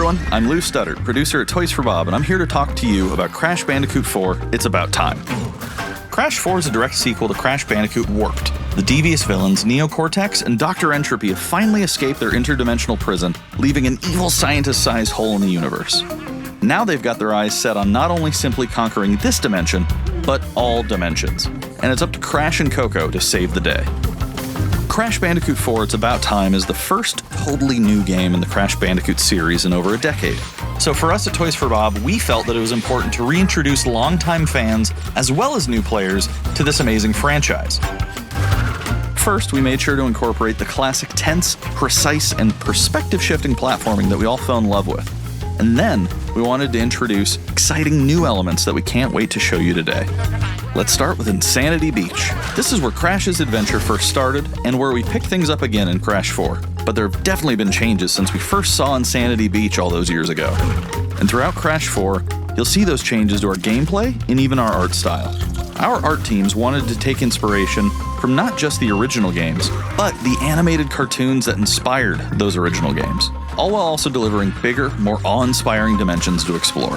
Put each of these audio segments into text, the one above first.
everyone, I'm Lou Studdard, producer at Toys for Bob, and I'm here to talk to you about Crash Bandicoot 4, It's About Time. Crash 4 is a direct sequel to Crash Bandicoot Warped. The devious villains Neocortex and Dr. Entropy have finally escaped their interdimensional prison, leaving an evil scientist-sized hole in the universe. Now they've got their eyes set on not only simply conquering this dimension, but all dimensions. And it's up to Crash and Coco to save the day. Crash Bandicoot 4 It's About Time is the first totally new game in the Crash Bandicoot series in over a decade. So for us at Toys for Bob, we felt that it was important to reintroduce longtime fans, as well as new players, to this amazing franchise. First, we made sure to incorporate the classic tense, precise, and perspective-shifting platforming that we all fell in love with. And then, we wanted to introduce exciting new elements that we can't wait to show you today. Let's start with Insanity Beach. This is where Crash's adventure first started, and where we pick things up again in Crash 4. But there have definitely been changes since we first saw Insanity Beach all those years ago. And throughout Crash 4, you'll see those changes to our gameplay and even our art style. Our art teams wanted to take inspiration from not just the original games, but the animated cartoons that inspired those original games, all while also delivering bigger, more awe-inspiring dimensions to explore.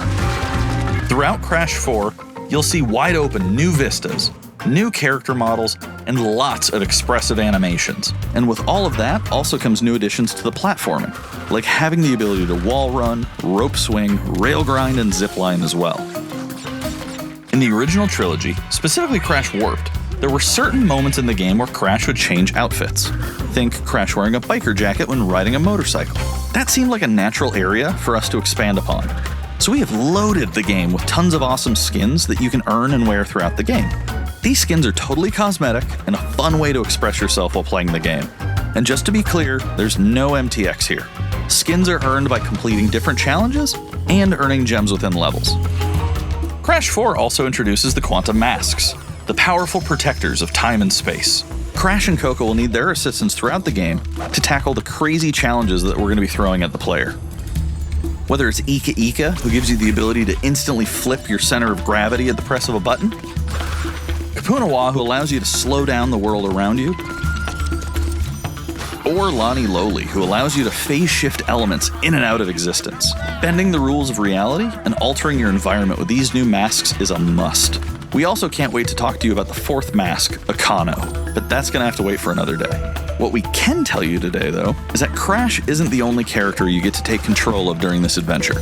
Throughout Crash 4, you'll see wide-open new vistas, new character models, and lots of expressive animations. And with all of that also comes new additions to the platforming, like having the ability to wall run, rope swing, rail grind, and zipline as well. In the original trilogy, specifically Crash Warped, there were certain moments in the game where Crash would change outfits. Think Crash wearing a biker jacket when riding a motorcycle. That seemed like a natural area for us to expand upon. So we have loaded the game with tons of awesome skins that you can earn and wear throughout the game. These skins are totally cosmetic and a fun way to express yourself while playing the game. And just to be clear, there's no MTX here. Skins are earned by completing different challenges and earning gems within levels. Crash 4 also introduces the Quantum Masks, the powerful protectors of time and space. Crash and Coco will need their assistance throughout the game to tackle the crazy challenges that we're going to be throwing at the player. Whether it's Ika Ika, who gives you the ability to instantly flip your center of gravity at the press of a button, Kapunawa, who allows you to slow down the world around you, or Lani Loli, who allows you to phase shift elements in and out of existence. Bending the rules of reality and altering your environment with these new masks is a must. We also can't wait to talk to you about the fourth mask, Akano, but that's gonna have to wait for another day. What we can tell you today, though, is that Crash isn't the only character you get to take control of during this adventure.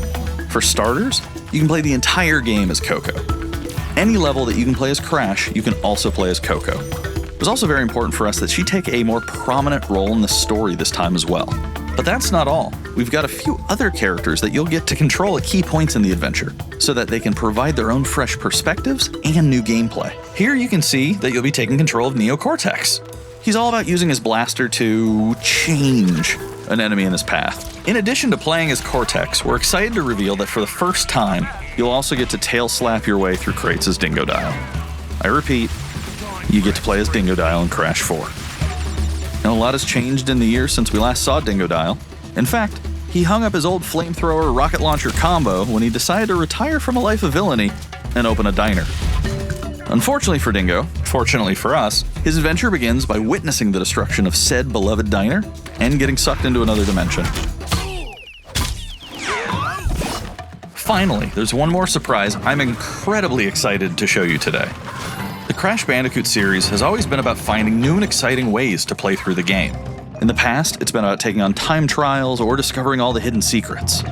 For starters, you can play the entire game as Coco. Any level that you can play as Crash, you can also play as Coco. It was also very important for us that she take a more prominent role in the story this time as well. But that's not all. We've got a few other characters that you'll get to control at key points in the adventure, so that they can provide their own fresh perspectives and new gameplay. Here you can see that you'll be taking control of Neocortex. He's all about using his blaster to change an enemy in his path. In addition to playing as Cortex, we're excited to reveal that for the first time, you'll also get to tail slap your way through crates as Dingodile. I repeat, you get to play as Dingodile in Crash 4. And a lot has changed in the years since we last saw Dingodile. In fact, he hung up his old flamethrower rocket launcher combo when he decided to retire from a life of villainy and open a diner. Unfortunately for Dingo, fortunately for us, his adventure begins by witnessing the destruction of said beloved diner and getting sucked into another dimension. Finally, there's one more surprise I'm incredibly excited to show you today. The Crash Bandicoot series has always been about finding new and exciting ways to play through the game. In the past, it's been about taking on time trials or discovering all the hidden secrets.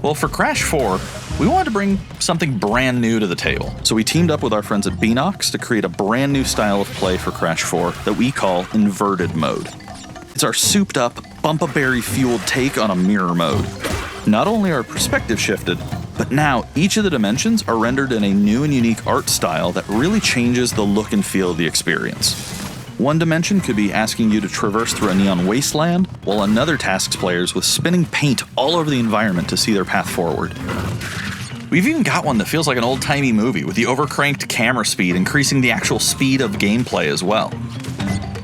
Well, for Crash 4, we wanted to bring something brand new to the table, so we teamed up with our friends at Beanox to create a brand new style of play for Crash 4 that we call Inverted Mode. It's our souped-up, bumpa-berry-fueled take on a mirror mode. Not only are perspective shifted, but now each of the dimensions are rendered in a new and unique art style that really changes the look and feel of the experience. One dimension could be asking you to traverse through a neon wasteland, while another tasks players with spinning paint all over the environment to see their path forward. We've even got one that feels like an old-timey movie, with the overcranked camera speed increasing the actual speed of gameplay as well.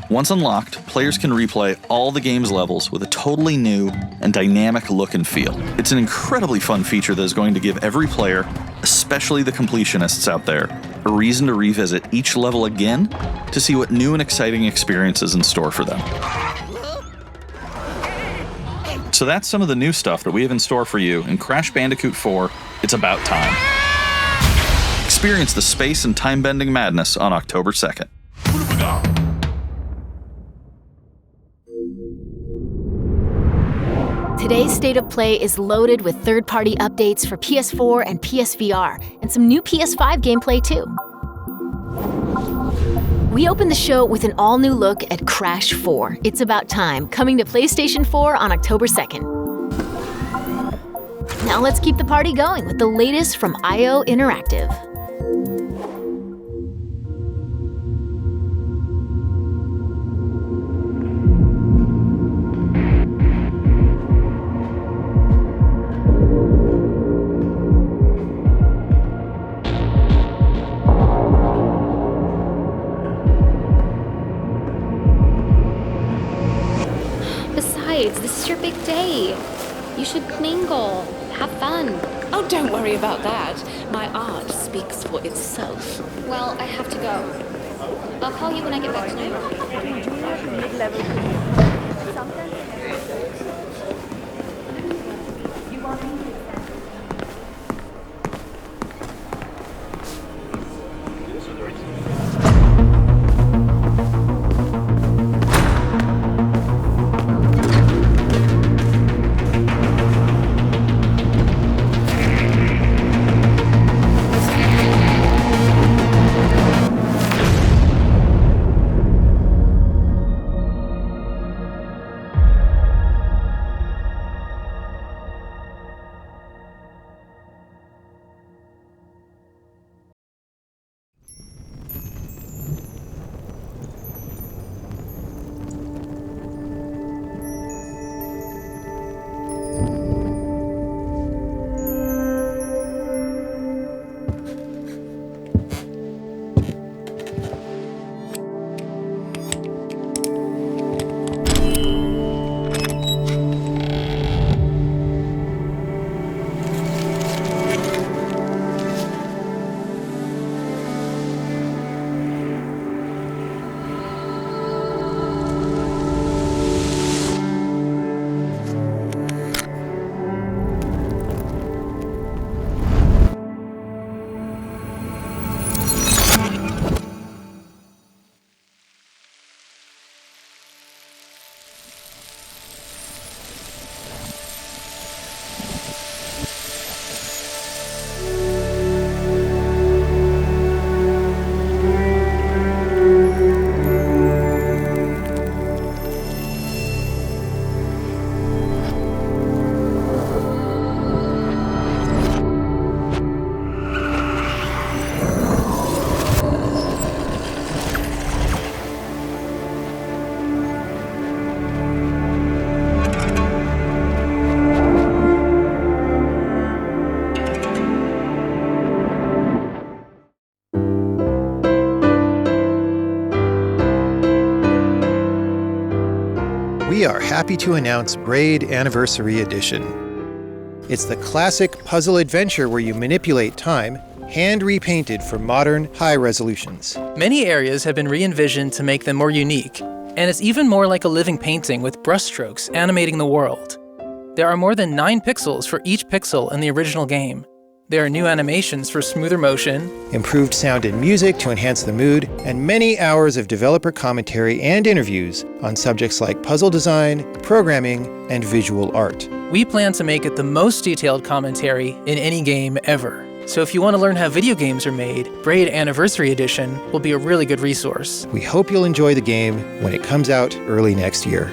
Once unlocked, players can replay all the game's levels with a totally new and dynamic look and feel. It's an incredibly fun feature that is going to give every player, especially the completionists out there, a reason to revisit each level again to see what new and exciting experiences in store for them. So that's some of the new stuff that we have in store for you in Crash Bandicoot 4, It's About Time. Experience the space and time-bending madness on October 2nd. Today's State of Play is loaded with third-party updates for PS4 and PSVR, and some new PS5 gameplay too. We open the show with an all-new look at Crash 4, It's About Time, coming to PlayStation 4 on October 2nd. Now let's keep the party going with the latest from IO Interactive. This is your big day. You should mingle, have fun. Oh, don't worry about that. My art speaks for itself. Well, I have to go. I'll call you when I get back to New York. We are happy to announce Braid Anniversary Edition. It's the classic puzzle adventure where you manipulate time, hand repainted for modern, high resolutions. Many areas have been re-envisioned to make them more unique, and it's even more like a living painting with brushstrokes animating the world. There are more than 9 pixels for each pixel in the original game. There are new animations for smoother motion, improved sound and music to enhance the mood, and many hours of developer commentary and interviews on subjects like puzzle design, programming, and visual art. We plan to make it the most detailed commentary in any game ever. So if you want to learn how video games are made, Braid Anniversary Edition will be a really good resource. We hope you'll enjoy the game when it comes out early next year.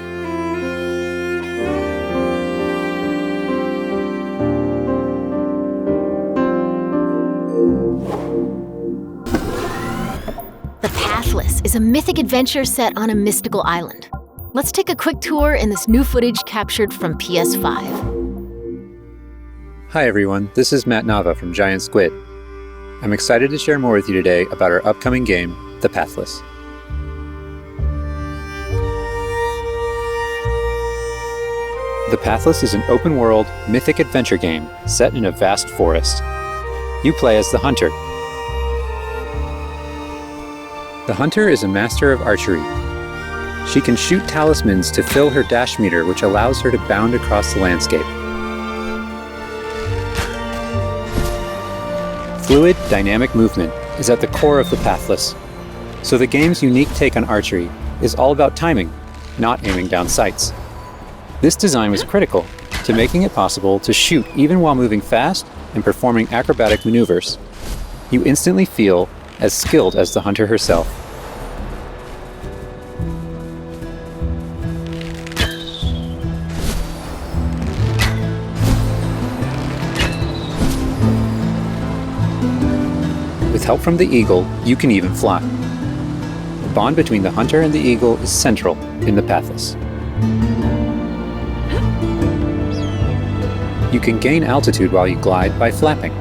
The Pathless is a mythic adventure set on a mystical island. Let's take a quick tour in this new footage captured from PS5. Hi everyone, this is Matt Nava from Giant Squid. I'm excited to share more with you today about our upcoming game, The Pathless. The Pathless is an open-world, mythic adventure game set in a vast forest. You play as the Hunter. The Hunter is a master of archery. She can shoot talismans to fill her dash meter, which allows her to bound across the landscape. Fluid, dynamic movement is at the core of the Pathless. So the game's unique take on archery is all about timing, not aiming down sights. This design was critical to making it possible to shoot even while moving fast and performing acrobatic maneuvers. You instantly feel as skilled as the hunter herself. With help from the eagle, you can even fly. The bond between the hunter and the eagle is central in the Pathless. You can gain altitude while you glide by flapping.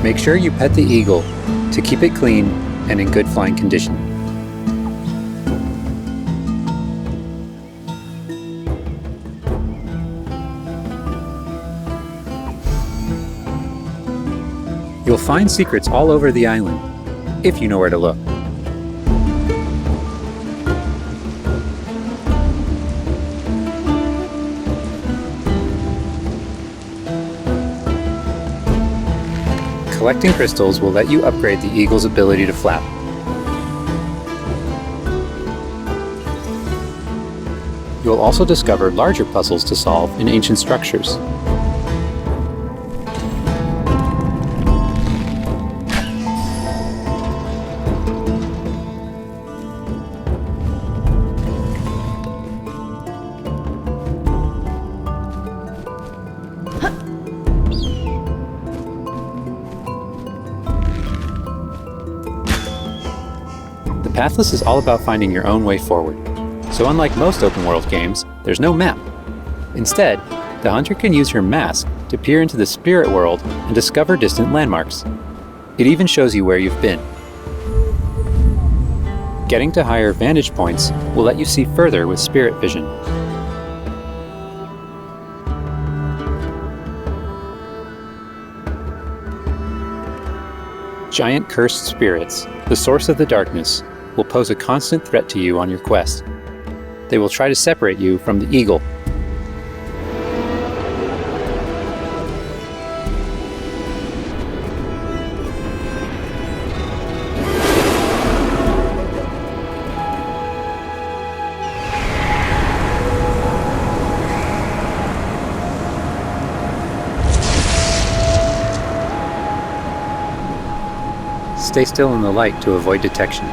Make sure you pet the eagle to keep it clean and in good flying condition. You'll find secrets all over the island, if you know where to look. Collecting crystals will let you upgrade the eagle's ability to flap. You'll also discover larger puzzles to solve in ancient structures. The Pathless is all about finding your own way forward. So unlike most open-world games, there's no map. Instead, the hunter can use her mask to peer into the spirit world and discover distant landmarks. It even shows you where you've been. Getting to higher vantage points will let you see further with spirit vision. Giant cursed spirits, the source of the darkness, will pose a constant threat to you on your quest. They will try to separate you from the eagle. Stay still in the light to avoid detection.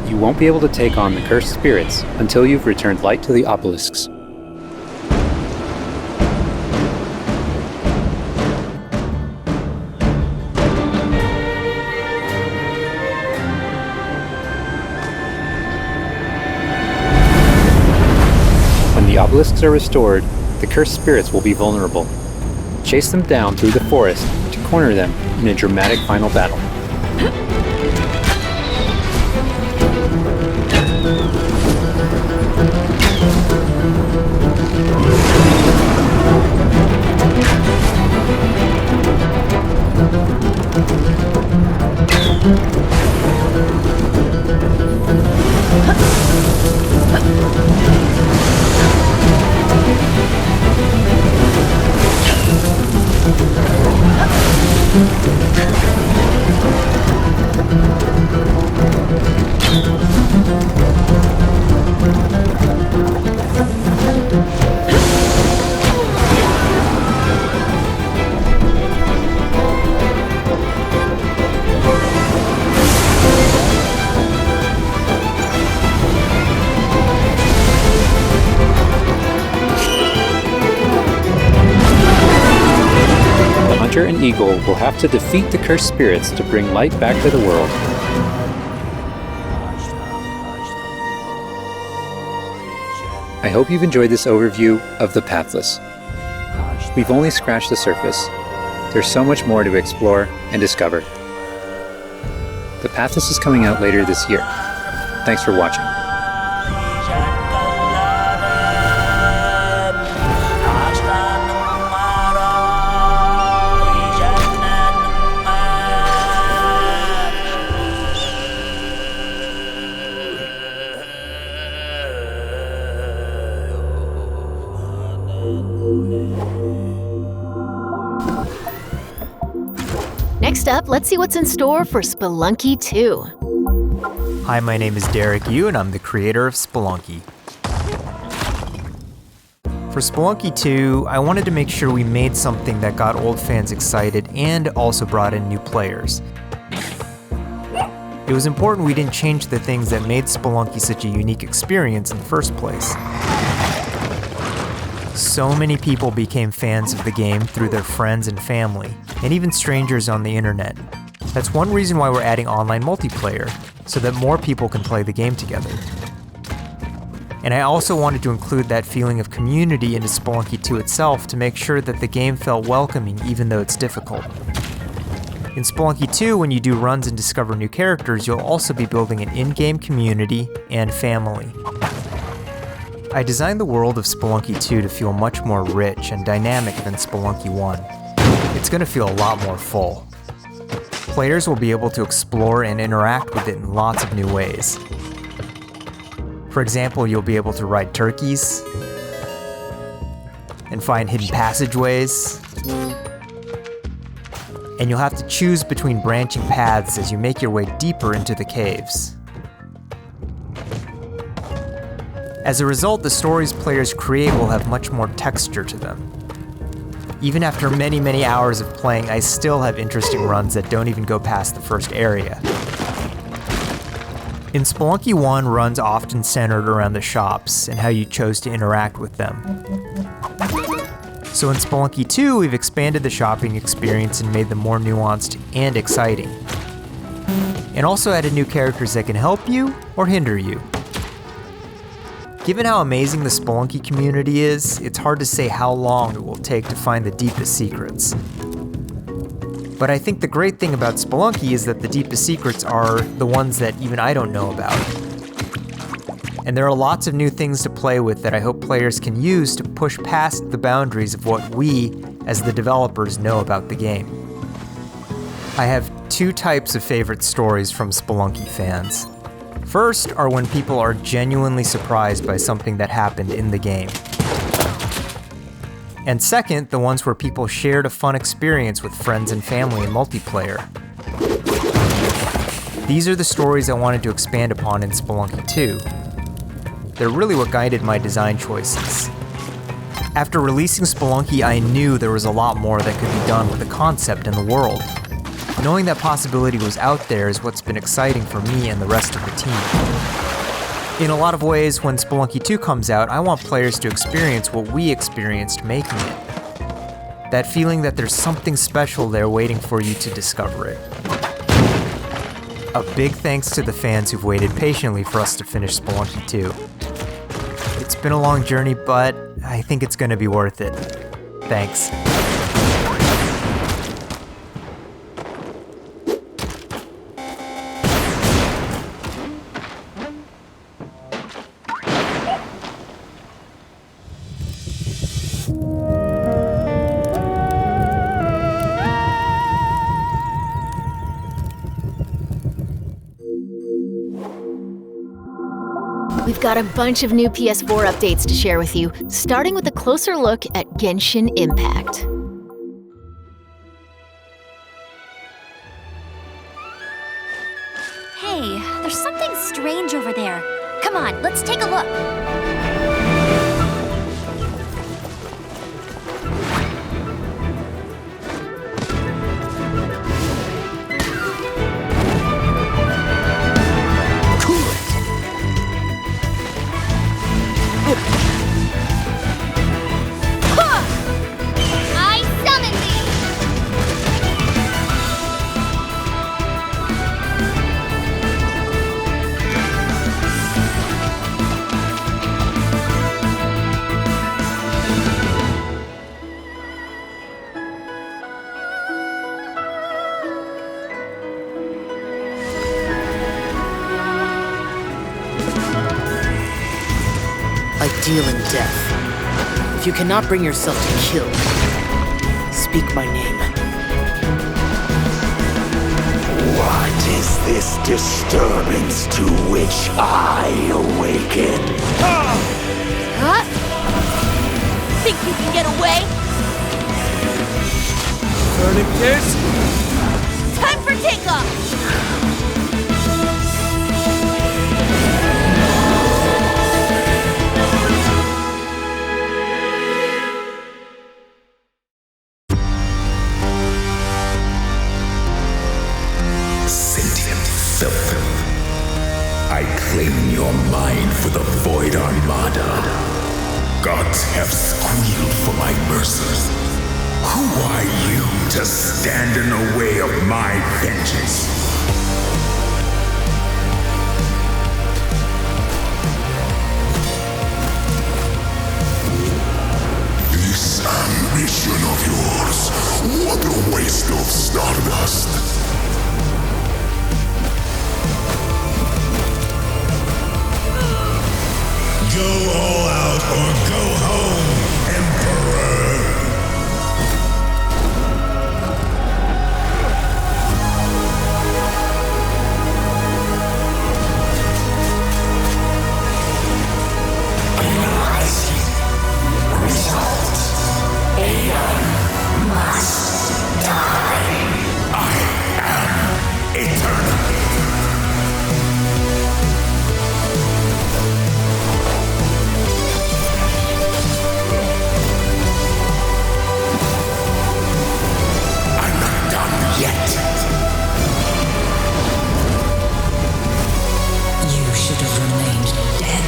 You won't be able to take on the cursed spirits until you've returned light to the obelisks. When the obelisks are restored, the cursed spirits will be vulnerable. Chase them down through the forest to corner them in a dramatic final battle. And eagle will have to defeat the cursed spirits to bring light back to the world. I hope you've enjoyed this overview of the Pathless. We've only scratched the surface. There's so much more to explore and discover. The Pathless is coming out later this year. Thanks for watching. Next up, let's see what's in store for Spelunky 2. Hi, my name is Derek Yu, and I'm the creator of Spelunky. For Spelunky 2, I wanted to make sure we made something that got old fans excited and also brought in new players. It was important we didn't change the things that made Spelunky such a unique experience in the first place. So many people became fans of the game through their friends and family, and even strangers on the internet. That's one reason why we're adding online multiplayer, so that more people can play the game together. And I also wanted to include that feeling of community into Spelunky 2 itself to make sure that the game felt welcoming even though it's difficult. In Spelunky 2, when you do runs and discover new characters, you'll also be building an in-game community and family. I designed the world of Spelunky 2 to feel much more rich and dynamic than Spelunky 1. It's going to feel a lot more full. Players will be able to explore and interact with it in lots of new ways. For example, you'll be able to ride turkeys, and find hidden passageways, and you'll have to choose between branching paths as you make your way deeper into the caves. As a result, the stories players create will have much more texture to them. Even after many, many hours of playing, I still have interesting runs that don't even go past the first area. In Spelunky 1, runs often centered around the shops and how you chose to interact with them. So in Spelunky 2, we've expanded the shopping experience and made them more nuanced and exciting. And also added new characters that can help you or hinder you. Given how amazing the Spelunky community is, it's hard to say how long it will take to find the deepest secrets. But I think the great thing about Spelunky is that the deepest secrets are the ones that even I don't know about. And there are lots of new things to play with that I hope players can use to push past the boundaries of what we, as the developers, know about the game. I have two types of favorite stories from Spelunky fans. First are when people are genuinely surprised by something that happened in the game. And second, the ones where people shared a fun experience with friends and family in multiplayer. These are the stories I wanted to expand upon in Spelunky 2. They're really what guided my design choices. After releasing Spelunky, I knew there was a lot more that could be done with the concept and the world. Knowing that possibility was out there is what's been exciting for me and the rest of the team. In a lot of ways, when Spelunky 2 comes out, I want players to experience what we experienced making it. That feeling that there's something special there waiting for you to discover it. A big thanks to the fans who've waited patiently for us to finish Spelunky 2. It's been a long journey, but I think it's going to be worth it. Thanks. We've got a bunch of new PS4 updates to share with you, starting with a closer look at Genshin Impact. Hey, there's something strange over there. Come on, let's take a look. I summon thee! deal in death. If you cannot bring yourself to kill, speak my name. What is this disturbance to which I awaken? Huh? Think you can get away? Turning this? Time for takeoff! Sentient filth. I claim your mind for the Void Armada. Gods have squealed for my mercy. Who are you to stand in the way of my vengeance? This ambition of yours, what a waste of stardust. Go all out or go home, Emperor! Analyzing. Result. Aeon must die. I am eternal. You should have remained dead.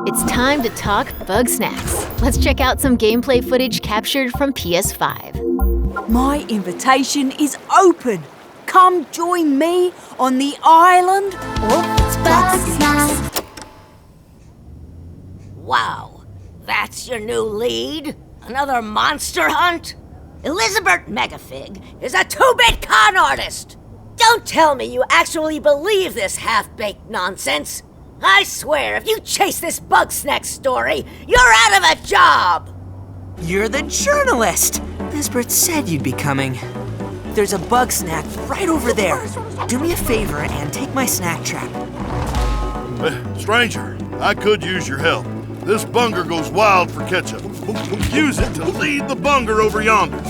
It's time to talk bug snacks. Let's check out some gameplay footage captured from PS5. My invitation is open. Come join me on the island of bug snacks. Wow, that's your new lead? Another monster hunt? Elizabeth Megafig is a 2-bit con artist! Don't tell me you actually believe this half-baked nonsense! I swear, if you chase this bug snack story, you're out of a job! You're the journalist! Lisbeth said you'd be coming. There's a bug snack right over there. Do me a favor and take my snack trap. Stranger, I could use your help. This bunger goes wild for ketchup. Use it to lead the bunger over yonder.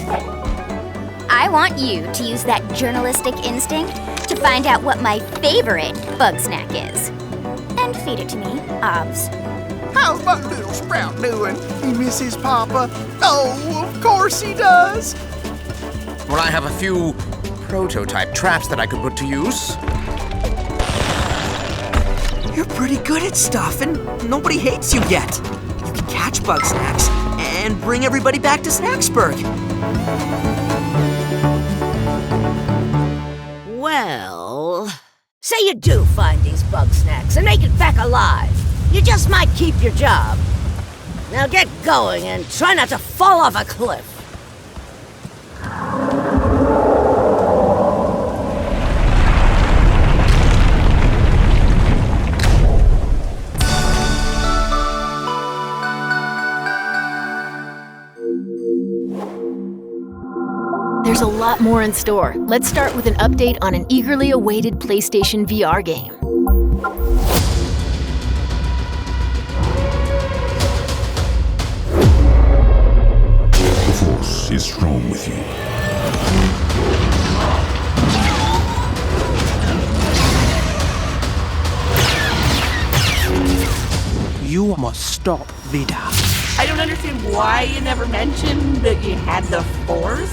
I want you to use that journalistic instinct to find out what my favorite bug snack is. And feed it to me, obs. How's my little sprout doing? He misses Papa? Oh, of course he does. Well, I have a few prototype traps that I could put to use. You're pretty good at stuff, and nobody hates you yet. You can catch bug snacks and bring everybody back to Snacksburg. Well, say you do find these bug snacks and make it back alive. You just might keep your job. Now get going and try not to fall off a cliff. there's a lot more in store. Let's start with an update on an eagerly awaited PlayStation VR game. The Force is strong with you. You must stop Vida. I don't understand why you never mentioned that you had the Force.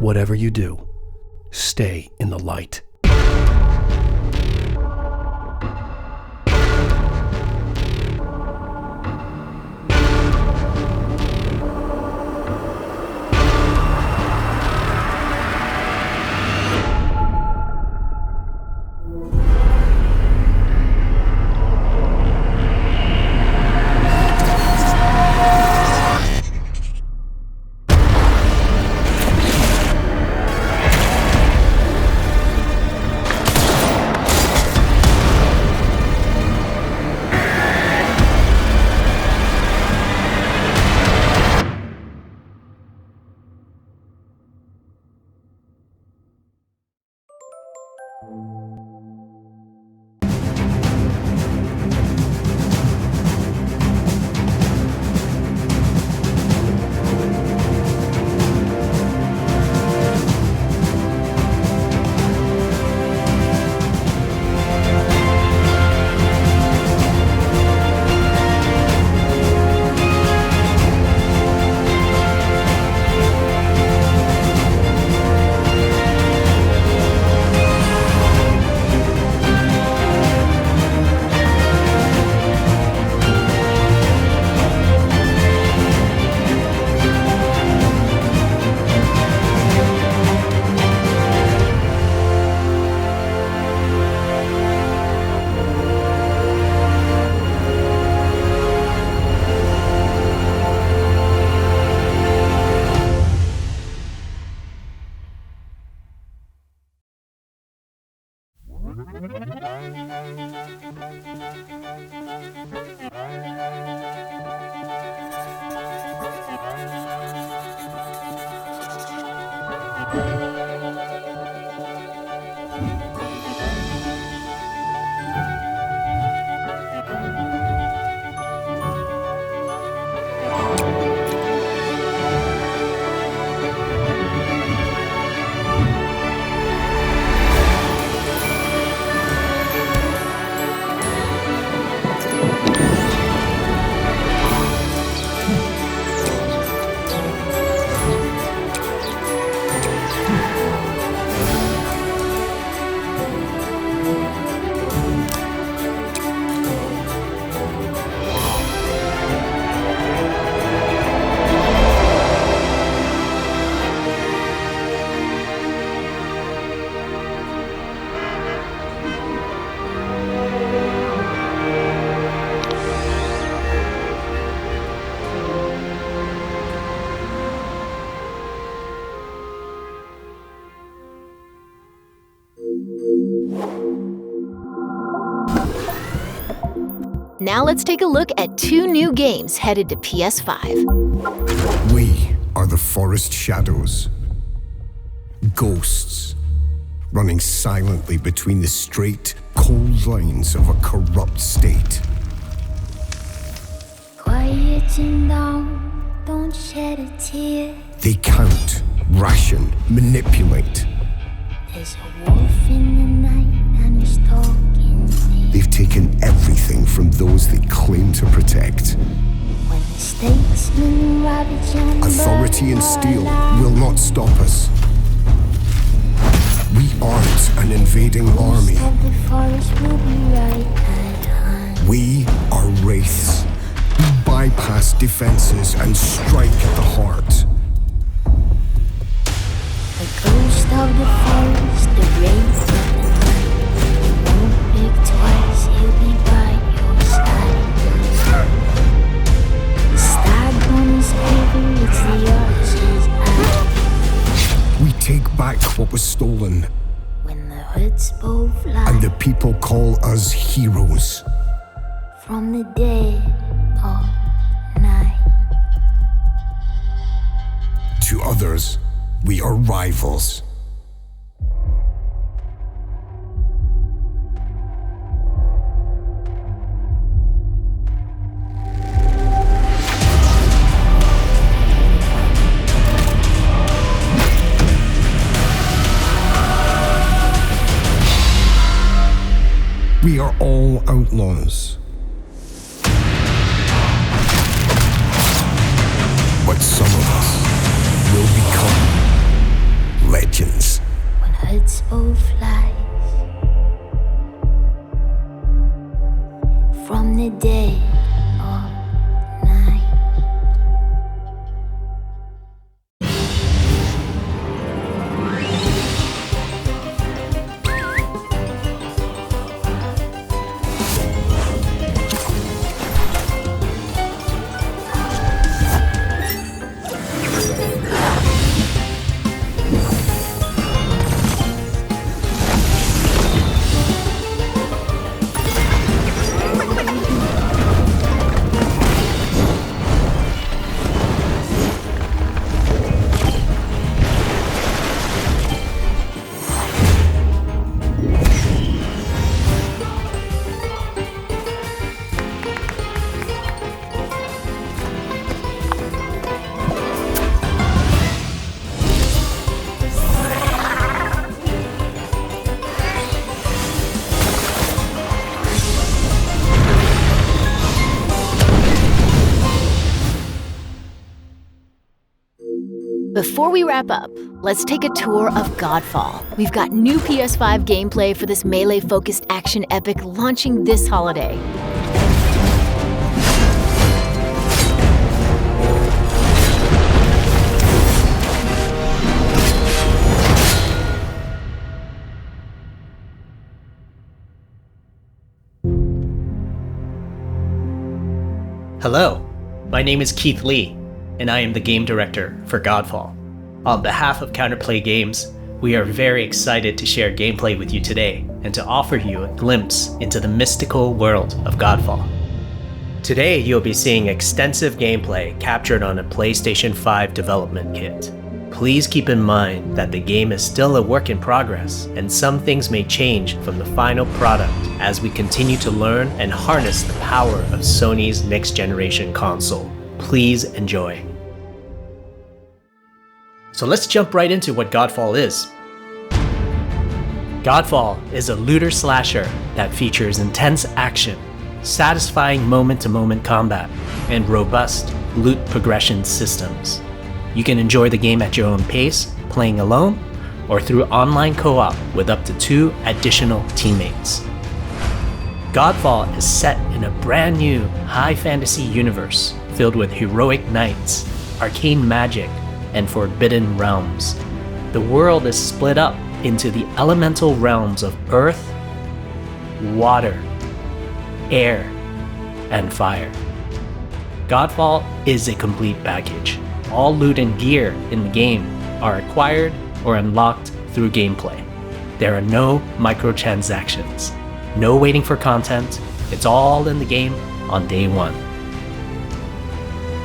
Whatever you do, stay in the light. Now let's take a look at 2 new games headed to PS5. We are the forest shadows. Ghosts, running silently between the straight, cold lines of a corrupt state. Quieten down, don't shed a tear. They count, ration, manipulate. There's a wolf in the night and he's talking. They've taken everything from those they claim to protect. When the statesmen ravage and Authority and steel will not stop us. We aren't an invading army. We are wraiths. We bypass defenses and strike at the heart. The ghost of the forest, the wraith of the night. Won't blink twice, he'll be by your side. The staghorn is heavy, it's the archer's eye. We take back what was stolen. When the hoods both fly. And the people call us heroes. From the dead of night. To others, we are rivals. We are all outlaws. But some of us will become legends. When hoods both flies. From the dead of night. Before we wrap up, let's take a tour of Godfall. We've got new PS5 gameplay for this melee-focused action epic launching this holiday. Hello, my name is Keith Lee, and I am the game director for Godfall. On behalf of Counterplay Games, we are very excited to share gameplay with you today and to offer you a glimpse into the mystical world of Godfall. Today, you'll be seeing extensive gameplay captured on a PlayStation 5 development kit. Please keep in mind that the game is still a work in progress, and some things may change from the final product as we continue to learn and harness the power of Sony's next-generation console. Please enjoy. So let's jump right into what Godfall is. Godfall is a looter slasher that features intense action, satisfying moment-to-moment combat, and robust loot progression systems. You can enjoy the game at your own pace, playing alone, or through online co-op with up to 2 additional teammates. Godfall is set in a brand new high fantasy universe filled with heroic knights, arcane magic, and forbidden realms. The world is split up into the elemental realms of earth, water, air, and fire. Godfall is a complete package. All loot and gear in the game are acquired or unlocked through gameplay. There are no microtransactions, no waiting for content. It's all in the game on day one.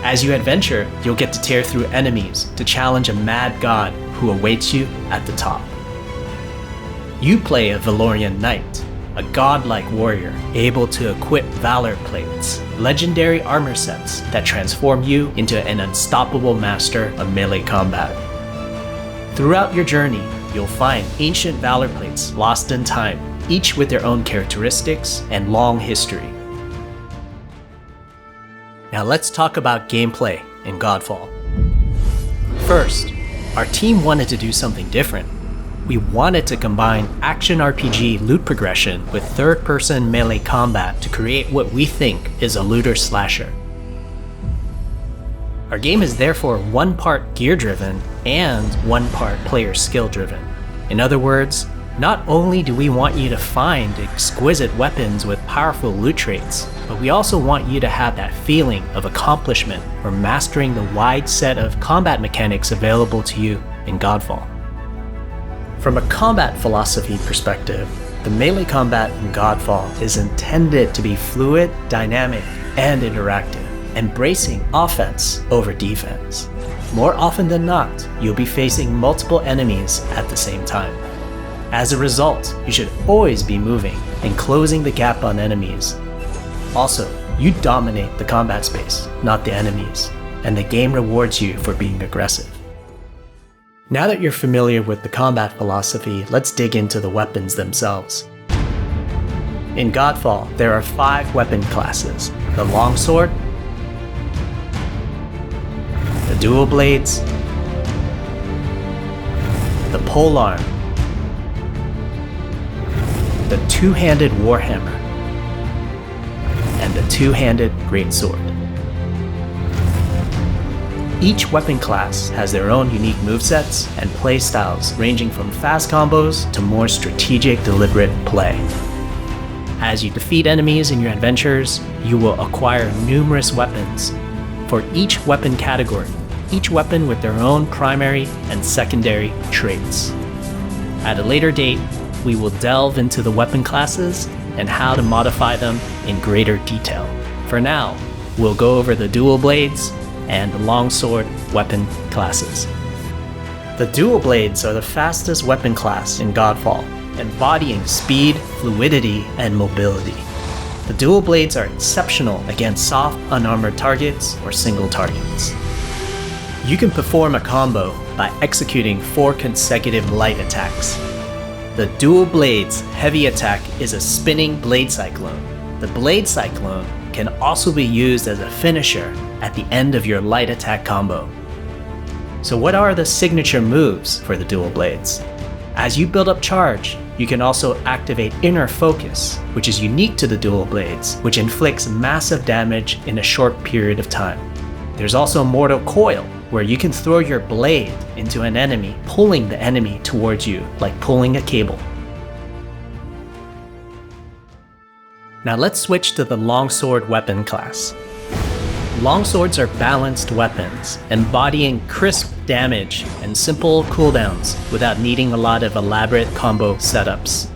As you adventure, you'll get to tear through enemies to challenge a mad god who awaits you at the top. You play a Valorian knight, a godlike warrior able to equip valor plates, legendary armor sets that transform you into an unstoppable master of melee combat. Throughout your journey, you'll find ancient valor plates lost in time, each with their own characteristics and long history. Now let's talk about gameplay in Godfall. First, our team wanted to do something different. we wanted to combine action RPG loot progression with third-person melee combat to create what we think is a looter slasher. Our game is therefore one part gear-driven and one part player skill-driven. In other words, not only do we want you to find exquisite weapons with powerful loot traits, but we also want you to have that feeling of accomplishment for mastering the wide set of combat mechanics available to you in Godfall. From a combat philosophy perspective, the melee combat in Godfall is intended to be fluid, dynamic, and interactive, embracing offense over defense. More often than not, you'll be facing multiple enemies at the same time. As a result, you should always be moving and closing the gap on enemies. Also, you dominate the combat space, not the enemies, and the game rewards you for being aggressive. Now that you're familiar with the combat philosophy, let's dig into the weapons themselves. In Godfall, there are 5 weapon classes: the Longsword, the Dual Blades, the Polearm, the Two-Handed Warhammer, and the Two-Handed Greatsword. Each weapon class has their own unique movesets and playstyles, ranging from fast combos to more strategic, deliberate play. As you defeat enemies in your adventures, you will acquire numerous weapons. For each weapon category, each weapon with their own primary and secondary traits. At a later date, we will delve into the weapon classes and how to modify them in greater detail. For now, we'll go over the Dual Blades and the Longsword weapon classes. The Dual Blades are the fastest weapon class in Godfall, embodying speed, fluidity, and mobility. The Dual Blades are exceptional against soft, unarmored targets or single targets. You can perform a combo by executing 4 consecutive light attacks. The Dual Blades heavy attack is a spinning blade cyclone. The blade cyclone can also be used as a finisher at the end of your light attack combo. So what are the signature moves for the Dual Blades? As you build up charge, you can also activate Inner Focus, which is unique to the Dual Blades, which inflicts massive damage in a short period of time. There's also Mortal Coil, where you can throw your blade into an enemy, pulling the enemy towards you like pulling a cable. Now let's switch to the Longsword weapon class. Longswords are balanced weapons, embodying crisp damage and simple cooldowns without needing a lot of elaborate combo setups.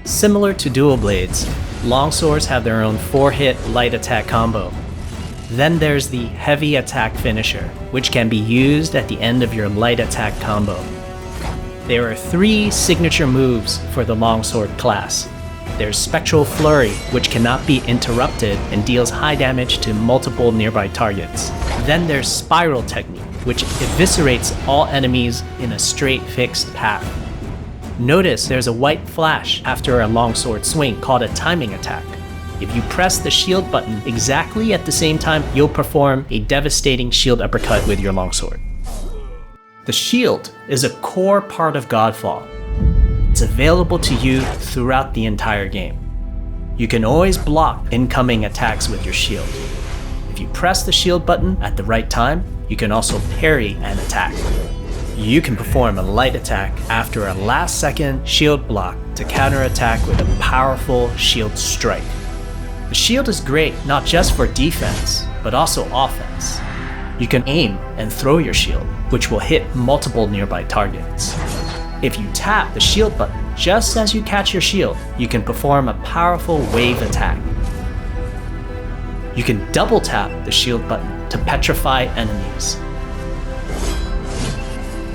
Similar to Dual Blades, Longswords have their own 4-hit light attack combo. Then there's the heavy attack finisher, which can be used at the end of your light attack combo. There are 3 signature moves for the Longsword class. There's Spectral Flurry, which cannot be interrupted and deals high damage to multiple nearby targets. Then there's Spiral Technique, which eviscerates all enemies in a straight fixed path. Notice there's a white flash after a Longsword swing called a timing attack. If you press the shield button exactly at the same time, you'll perform a devastating shield uppercut with your Longsword. The shield is a core part of Godfall. It's available to you throughout the entire game. You can always block incoming attacks with your shield. If you press the shield button at the right time, you can also parry an attack. You can perform a light attack after a last-second shield block to counterattack with a powerful shield strike. The shield is great not just for defense, but also offense. You can aim and throw your shield, which will hit multiple nearby targets. If you tap the shield button just as you catch your shield, you can perform a powerful wave attack. You can double tap the shield button to petrify enemies.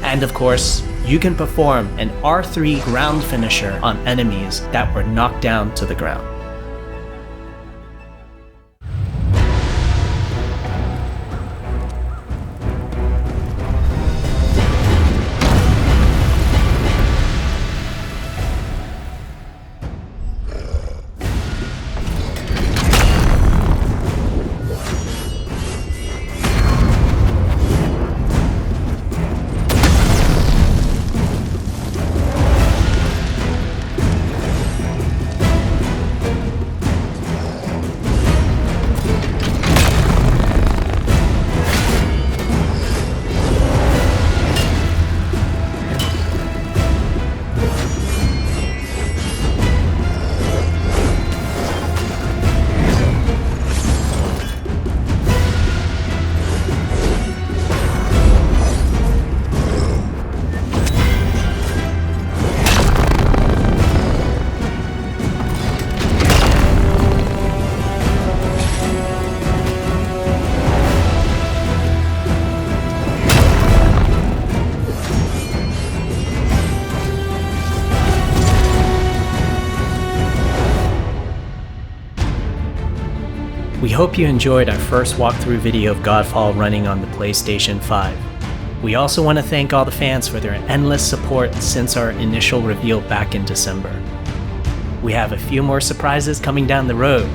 And of course, you can perform an R3 ground finisher on enemies that were knocked down to the ground. We hope you enjoyed our first walkthrough video of Godfall running on the PlayStation 5. We also want to thank all the fans for their endless support since our initial reveal back in December. We have a few more surprises coming down the road,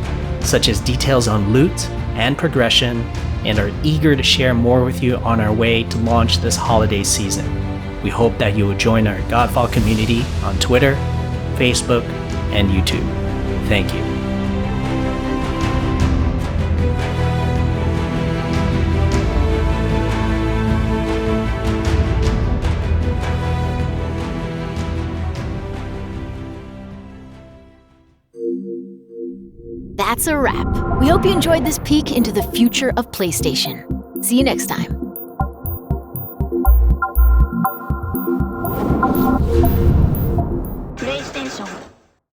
such as details on loot and progression, and are eager to share more with you on our way to launch this holiday season. We hope that you will join our Godfall community on Twitter, Facebook, and YouTube. Thank you. That's a wrap. We hope you enjoyed this peek into the future of PlayStation. See you next time.